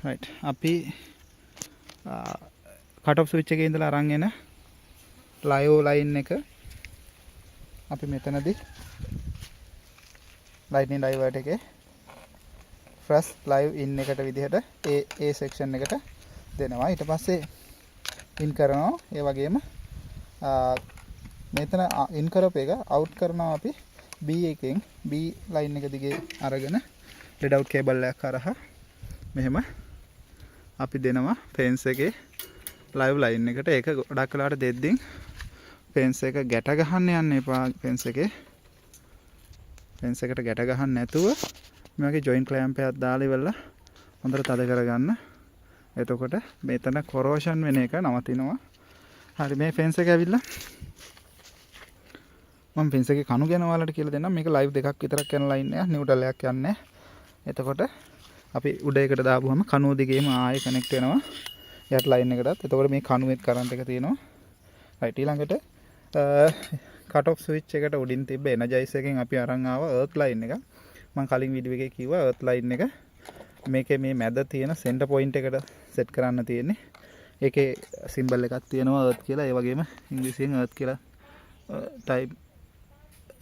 right අපි cut off switch එකේ ඉඳලා අරන් එන live line එක අපි මෙතනදී lightning divert එකේ first live in එකට විදිහට A section එකට දෙනවා. ඊට පස්සේ in කරනවා. ඒ වගේම මෙතන in කරපු එක out කරනවා අපි B එකෙන් B line එක දිගේ අරගෙන lead out cable එකක් කරහා මෙහෙම අපි දෙනවා fence එකේ live line එකට. ඒක ගොඩක් වෙලාවට දෙද්දී fence එක ගැට ගහන්න යන්න එපා. fence එකට ගැට ගහන්න නැතුව මේ වගේ joint clamp එකක් දාලා ඉවරලා හොඳට තද කරගන්න. එතකොට මෙතන corrosion වෙන එක නවතිනවා. හරි මේ fence එක ඇවිල්ලා මම fence එකේ කණු ගැන ඔයාලට කියලා දෙන්නම්. මේක live දෙකක් විතරක් යන line එකක්, neutral එකක් යන්නේ. එතකොට අපි උඩ එකට දාපුවම කණුව දිගේම ආයෙ connect වෙනවා යට line එකටත්. එතකොට මේ කණුවෙත් current එක තියෙනවා. right ඊළඟට cut off switch එකට උඩින් තිබ්බ energize එකෙන් අපි අරන් ආවා earth line එක. මම කලින් වීඩියෝ එකේ කිව්වා earth line එක මේකේ මේ මැද තියෙන center point එකට set කරන්න තියෙන්නේ. ඒකේ symbol එකක් තියෙනවා earth කියලා. ඒ වගේම ඉංග්‍රීසියෙන් earth කියලා type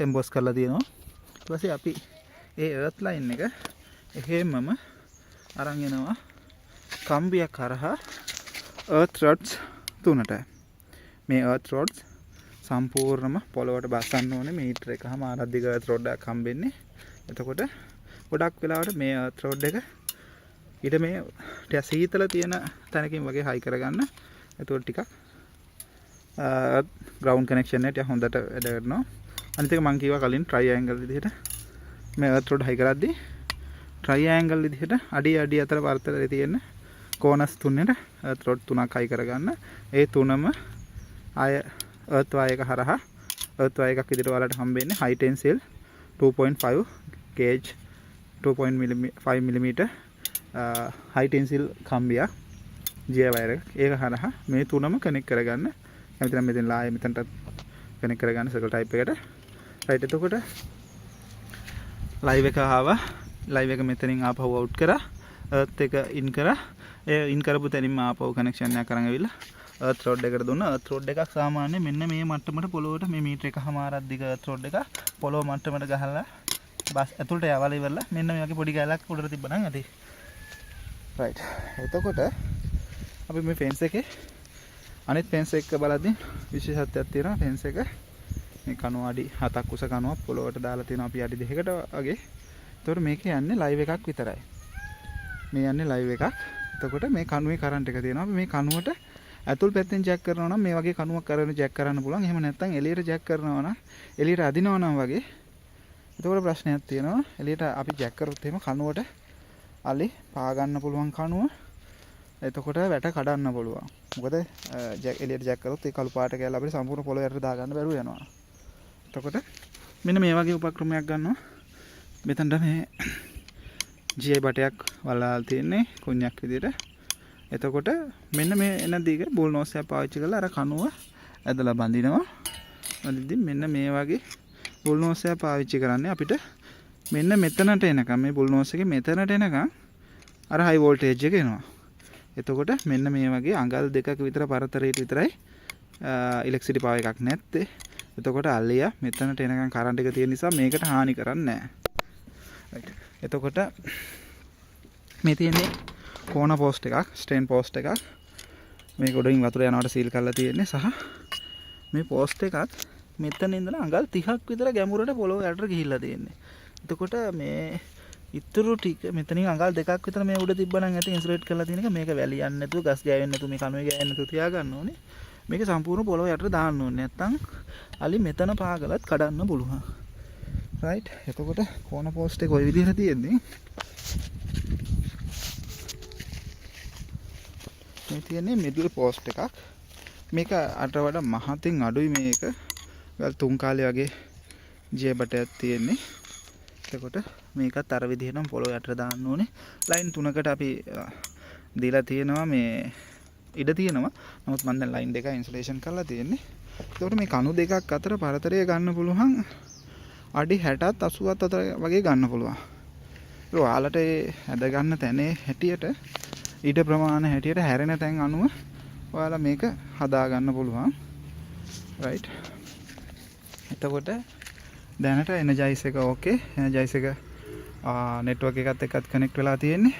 emboss කරලා තියෙනවා. ඊට පස්සේ අපි ඒ earth line එක එහෙමම අරන් එනවා කම්බියක් කරහා earth rods තුනට. මේ earth rods සම්පූර්ණම පොළොවට බස්සන්න ඕනේ. මීටර එකම ආරද්ධික earth rod එකක් හම්බෙන්නේ. එතකොට ගොඩක් වෙලාවට මේ earth rod එක ඊට මේ ටික සීතල තියෙන තැනකින් වගේ හයි කරගන්න. එතකොට ටිකක් ground connection එක හොඳට වැඩ කරනවා. අනිත් එක මම කිව්වා කලින් triangle විදිහට මේ earth rod හයි කරද්දී triangle විදිහට අඩි අතර වර්තලේ තියෙන corners තුනෙට earth rod තුනක් හයි කරගන්න. ඒ තුනම ආය earth wire එක හරහා earth wire එකක් විදිහට ඔයාලට හම්බෙන්නේ high tensile 2.5 gauge 2.5 mm high tensile කම්බියක් GI wire එක. ඒක හරහා මේ තුනම connect කරගන්න. එතන මෙතන ලාය මෙතනට connect කරගන්න circle type එකට. right එතකොට live එක ආවා. live එක මෙතනින් ආපහු out කරා. earth එක in කරා. ඒ in කරපු තැනින්ම ආපහු connection එකක් කරන් ඇවිල්ලා earth rod එකට දුන්නා. earth rod එකක් සාමාන්‍ය මෙන්න මේ මට්ටමට පොළොවට මේ මීටර එකමාරක් දිග earth rod එක පොළොව මට්ටමට ගහලා බස් ඇතුළට යවලා ඉවරලා මෙන්න මේ වගේ පොඩි කැලක් උඩට තිබ්බනම් ඇති. right එතකොට අපි මේ fence එකේ අනිත් fence එක බලද්දී විශේෂත්වයක් තියෙනවා. fence එක මේ කණුව අඩි 7ක් උස කණුවක් පොළොවට දාලා තියෙනවා අපි අඩි 2කට වගේ. එතකොට මේකේ යන්නේ live එකක් විතරයි. මේ යන්නේ live එකක්. එතකොට මේ කණුවේ current එක තියෙනවා. අපි මේ කණුවට ඇතුල් පැත්තෙන් jack කරනවා නම් මේ වගේ කණුවක් කරගෙන jack කරන්න පුළුවන්. එහෙම නැත්නම් එළියට jack කරනවා නම් එළියට අදිනවා නම් වගේ එතකොට ප්‍රශ්නයක් තියෙනවා. එළියට අපි jack කරොත් එහෙම කණුවට අලි පා ගන්න පුළුවන් කණුව. එතකොට වැට කඩන්න පුළුවන්. මොකද එළියට jack කරොත් ඒ කළු පාට කැල්ල අපිට සම්පූර්ණ පොළොව යට දා ගන්න බැරුව යනවා. එතකොට මෙන්න මේ වගේ උපක්‍රමයක් ගන්නවා. මෙතනට මේ GI බටයක් වලලා තියෙන්නේ කුණ්‍යක් විදිහට. එතකොට මෙන්න මේ එන දිග බෝල් නෝස් එක පාවිච්චි කරලා අර කණුව ඇදලා බඳිනවා. බඳිද්දි මෙන්න මේ වගේ බෝල් නෝස් එක පාවිච්චි කරන්නේ අපිට මෙන්න මෙතනට එනකම් මේ බෝල් නෝස් එකේ මෙතනට එනකම් අර හයි වෝල්ටේජ් එක එනවා. එතකොට මෙන්න මේ වගේ අඟල් දෙකක විතර පරතරයට විතරයි ඉලෙක්ට්‍රිසිටි පාව එකක් නැත්තේ. එතකොට අල්ලිය මෙතනට එනකම් කරන්ට් එක තියෙන නිසා මේකට හානි කරන්නේ නැහැ. එතකොට මේ තියෙන්නේ කෝන පෝස්ට් එකක්, ස්ටේන් පෝස්ට් එකක්. මේක උඩින් වතුර යනවට සීල් කරලා තියෙන්නේ සහ මේ පෝස්ට් එකත් මෙතන ඉඳලා අඟල් 30ක් විතර ගැඹුරට පොළොව යටට ගිහිල්ලා තියෙන්නේ. එතකොට මේ ඉතුරු ටික මෙතනින් අඟල් දෙකක් විතර මේ උඩ තිබ්බනම් ඇති ඉන්සුලේට් කරලා තියෙන එක මේක වැලියන්නේ නැතුව ගස් ගෑවෙන්නේ නැතුව මේ කණුවේ ගෑවෙන්නේ නැතුව තියාගන්න ඕනේ. මේක සම්පූර්ණ පොළොව යටට දාන්න ඕනේ. නැත්තම් අලි මෙතන පාගලත් කඩන්න පුළුවන්. right එතකොට කෝන පෝස්ට් එක ওই විදිහට තියෙන්නේ. මේ තියෙන්නේ මිඩල් පෝස්ට් එකක්. මේක අට වඩා මහතින් අඩුයි මේක. වල තුන් කාලේ වගේ ජේ බටයක් තියෙන්නේ. එතකොට මේකත් අර විදිහටම පොළොව යටට දාන්න ඕනේ. ලයින් තුනකට අපි දීලා තියෙනවා මේ ඉඩ තියෙනවා. නමුත් මම දැන් ලයින් දෙක ඉන්සුලේෂන් කරලා තියෙන්නේ. එතකොට මේ කණු දෙකක් අතර පරතරය ගන්න පුළුවන් අඩි 60ත් 80ත් අතර වගේ ගන්න පුළුවන්. ඔයාලට ඇද ගන්න තැනේ හැටියට ඊට ප්‍රමාණය හැටියට හැරෙන තැන් අනුව ඔයාලා මේක හදා ගන්න පුළුවන්. right. එතකොට දැනට එනර්ජයිස් එක ඕකේ. එනර්ජයිස් එක network එකත් එක්කත් connect වෙලා තියෙන්නේ.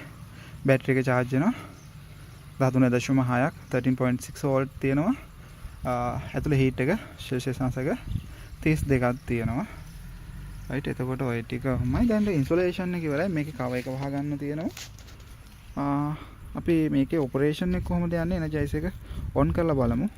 බැටරි එක charge වෙනවා 13.6ක් 13.6 volt තියෙනවා. ඇතුළේ heat එක celsius අංශක 32ක් තියෙනවා. right. එතකොට ඔය ටිකමයි දැන් ඉන්සුලේෂන් එක ඉවරයි. මේකේ කව එක වහ ගන්න තියෙනවා. අපි මේකේ ඔපරේෂන් එක කොහොමද යන්නේ එනර්ජයිස් එක ඔන් කරලා බලමු.